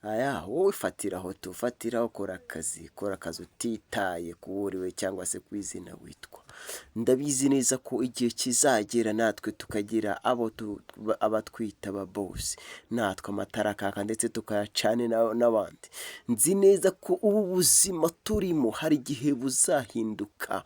aya wowe fatiraho tufatiraho, kora akazi utitaye ku uriwe cyangwa se ku izina witwa. Ndabizi neza ko igihe kizagera natwe tukagira abatwita aba boss, natwe amatara kaka ndetse tukayacane n'abandi. Nzi neza ko ubu buzima turimo hari igihe buzahinduka,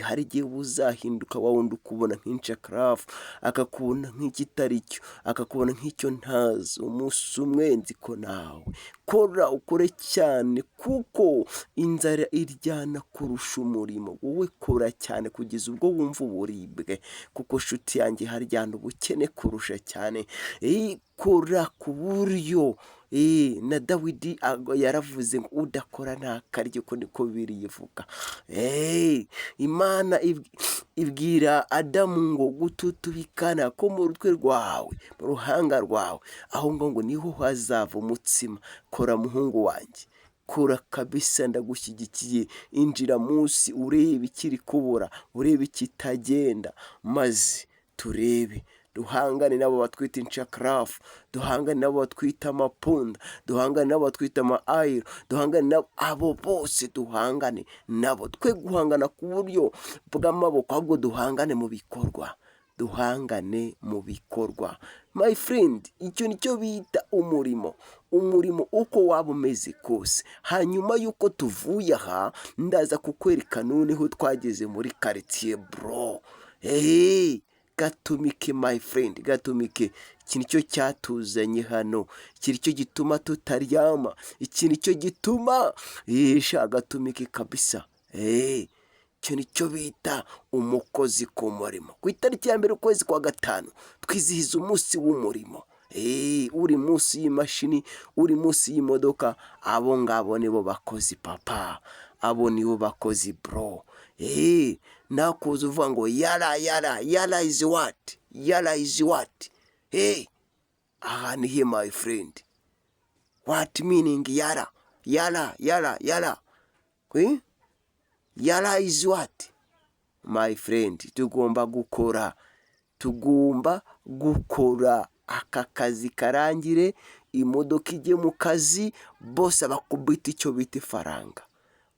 hari igihe buzahinduka, wa wundi ukubona nk'incakarafu akakubona nk'ikitari cyo, akakubona nk'icyo ntazi. Umunsi umwe nzi ko nawe kora ukore cyane, kuko inzara iryana kurusha umurimo. Wowe kora cyane kugeza ubwo wumva uburibwe, kuko nshuti yanjye haryana ubukene kurusha cyane. Kora ku buryo na Dawidi yaravuze ngo udakora ntakarye, uko niko Bibiliya ivuga. Imana ibwira Adamu ngo gututubikana ko mu rutwe rwawe, mu ruhanga rwawe, aho ngo niho hazava umutsima. Kora muhungu wanjye, kora kabisa, ndagushyigikiye. Injira munsi urebe ikiri kubura, urebe ikitagenda, maze turebe duhangane nabo batwita incakarafu, duhangane nabo batwita amapunda, duhangane nabo batwita amaayiro, duhangane nabo, abo bose duhangane nabo. Twe guhangana ku buryo bw'amaboko, ahubwo duhangane mu bikorwa, duhangane mu bikorwa. My friend, icyo nicyo bita umurimo. Umurimo uko waba umeze kose. Hanyuma yuko tuvuye aha, ndaza kukwereka noneho twageze muri quartier bro. Gatumike my friend, gatumike. Iki nicyo cyatuzanye hano, iki nicyo gituma tutaryama, iki nicyo gituma gatumike kabisa. Icyo nicyo bita umukozi ku murimo. Ku itariki ya mbere ukwezi kwa gatanu twizihiza umunsi w'umurimo. Uri munsi y'imashini, uri munsi y'imodoka, abo ngabo nibo bakozi papa, abo nibo bakozi bro. Nakuza uvuga ngo yara is what? Yara is what? Aha ni he my friend? What meaning yara? Yara. Yara is what? My friend, tugomba gukora aka kazi karangire, imodoka ijye mu kazi, bose abakubita icyo bita ifaranga,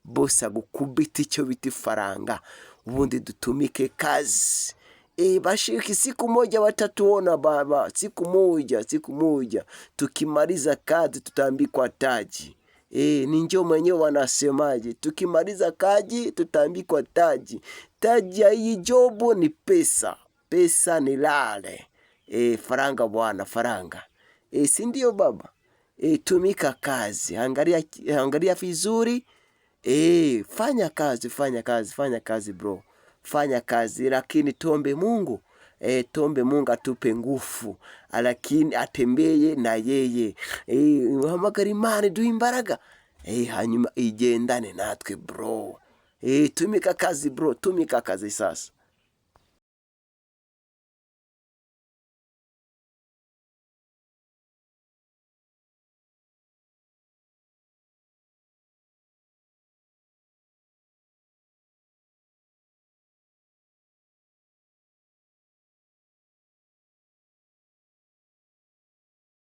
bose agukubita icyo bita ifaranga, ubundi dutumike kazi. Bashiki siku moja watatuona baba, siku moja tukimaliza kazi tutambikwa taji. Ni njoo mwenyewe wanasemaje, tukimaliza kazi tutambikwa taji. Taji ya hii jobo ni pesa, pesa ni lale. Faranga bwana, faranga. Si ndio baba? Tumika kazi, angalia vizuri. Fanya kazi bro, fanya kazi, lakini tuombe Mungu. Tuombe Mungu atupe nguvu, lakini atembeye na yeye. Uhamagara Imana iduhe imbaraga, hanyuma igendane natwe bro. Tumika kazi bro, tumika kazi sasa.